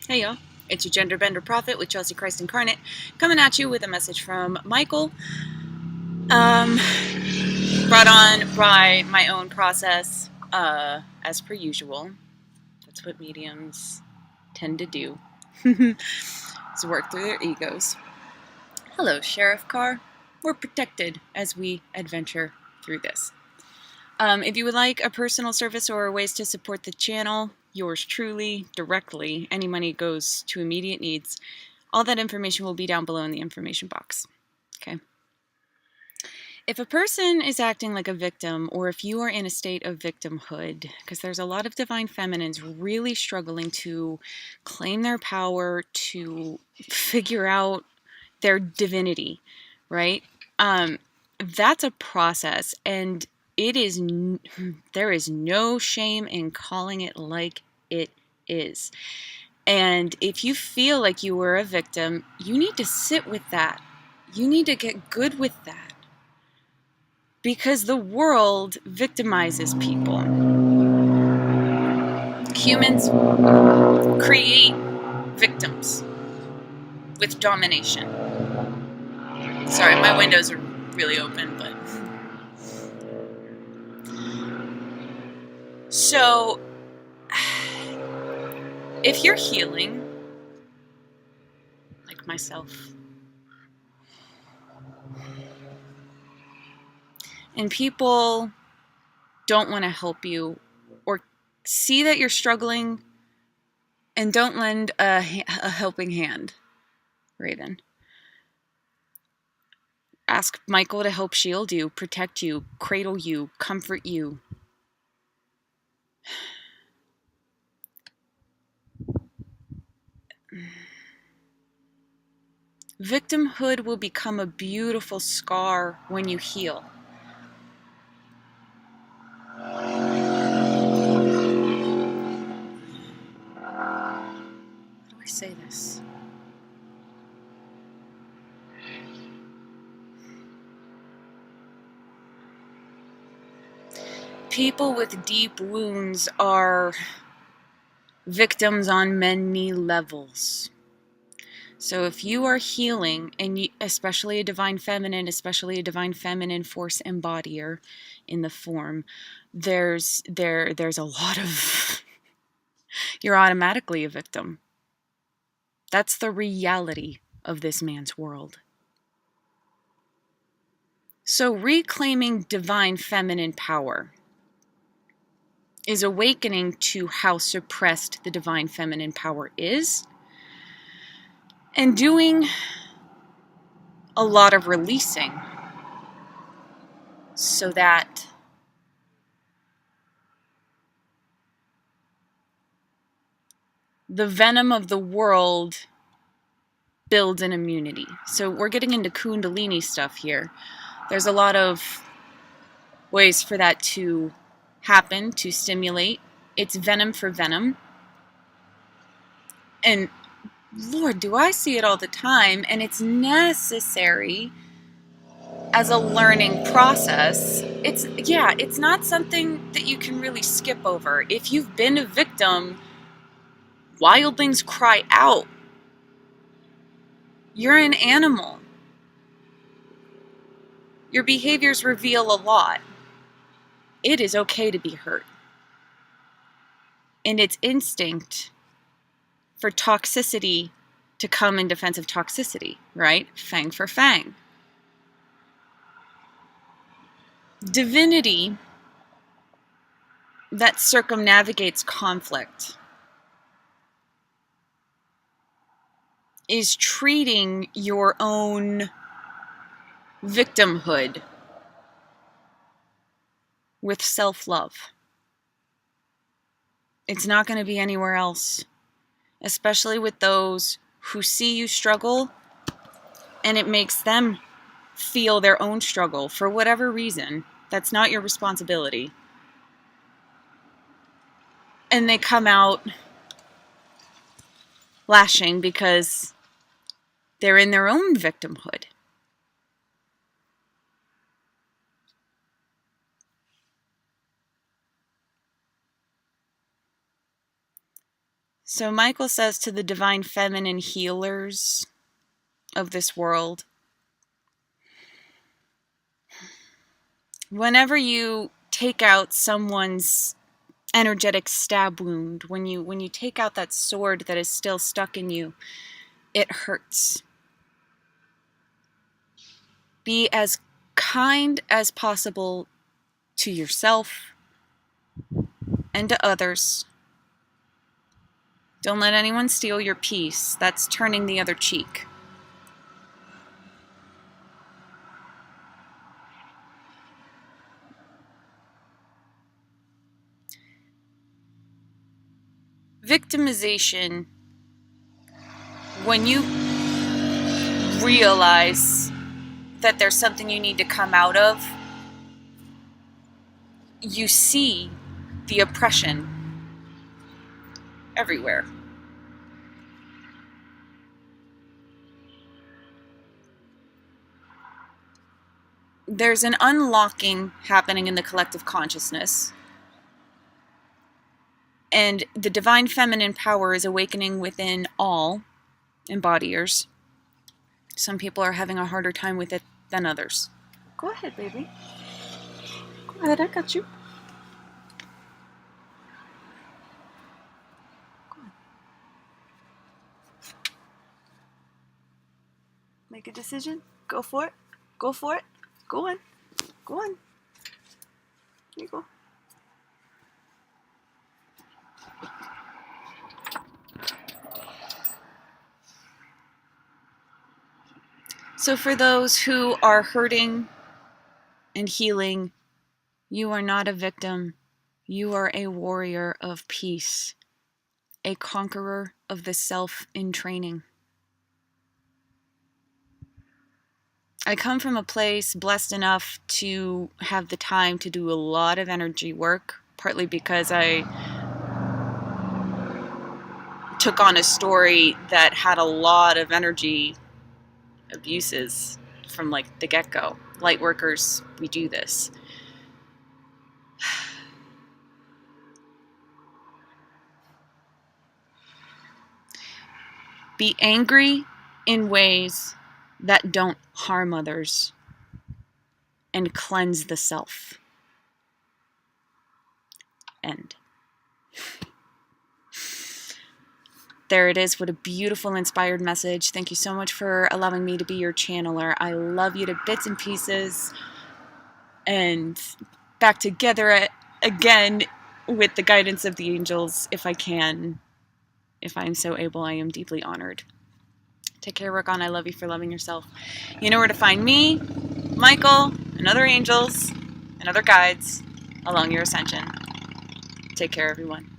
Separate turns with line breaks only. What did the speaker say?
Hey y'all, it's your gender bender prophet with Chelsea Christ Incarnate, coming at you with a message from Michael, brought on by my own process, as per usual. That's what mediums tend to do, is work through their egos. Hello, Sheriff Carr. We're protected as we adventure through this. If you would like a personal service or ways to support the channel, yours truly, directly, any money goes to immediate needs. All that information will be down below in the information box. Okay. If a person is acting like a victim, or if you are in a state of victimhood, because there's a lot of divine feminines really struggling to claim their power, to figure out their divinity, right? That's a process, and there is no shame in calling it like it is. And if you feel like you were a victim, you need to sit with that. You need to get good with that. Because the world victimizes people. Humans create victims with domination. Sorry, my windows are really open, but... So, if you're healing, like myself, and people don't want to help you or see that you're struggling and don't lend a helping hand, Raven. Ask Michael to help shield you, protect you, cradle you, comfort you. Victimhood will become a beautiful scar when you heal. How do I say this? People with deep wounds are victims on many levels. So if you are healing, and especially a divine feminine force embodier in the form, there's a lot of... You're automatically a victim. That's the reality of this man's world. So reclaiming divine feminine power is awakening to how suppressed the divine feminine power is, and doing a lot of releasing so that the venom of the world builds an immunity. So we're getting into Kundalini stuff here. There's a lot of ways for that to happen, to stimulate. It's venom for venom. And Lord, do I see it all the time, and it's necessary as a learning process. It's not something that you can really skip over. If you've been a victim, wildlings cry out. You're an animal. Your behaviors reveal a lot. It is okay to be hurt. And it's instinct for toxicity to come in defense of toxicity, right? Fang for fang. Divinity that circumnavigates conflict is treating your own victimhood with self-love. It's not going to be anywhere else, especially with those who see you struggle, and it makes them feel their own struggle for whatever reason. That's not your responsibility. And they come out lashing because they're in their own victimhood. So Michael says to the divine feminine healers of this world, whenever you take out someone's energetic stab wound, when you take out that sword that is still stuck in you, it hurts. Be as kind as possible to yourself and to others. Don't let anyone steal your peace. That's turning the other cheek. Victimization, when you realize that there's something you need to come out of, you see the oppression everywhere. There's an unlocking happening in the collective consciousness, and the divine feminine power is awakening within all embodiers. Some people are having a harder time with it than others. Go ahead, baby. Go ahead, I got you. Go on. Make a decision. Go for it. Go for it. Go on. Go on. Here you go. So for those who are hurting and healing, you are not a victim. You are a warrior of peace, a conqueror of the self in training. I come from a place blessed enough to have the time to do a lot of energy work, partly because I took on a story that had a lot of energy abuses from like the get-go. Light workers, we do this. Be angry in ways that don't harm others and cleanse the self. End. There it is. What a beautiful, inspired message. Thank you so much for allowing me to be your channeler. I love you to bits and pieces. And back together again with the guidance of the angels, if I can. If I'm so able, I am deeply honored. Take care, work on. I love you for loving yourself. You know where to find me, Michael, and other angels, and other guides along your ascension. Take care, everyone.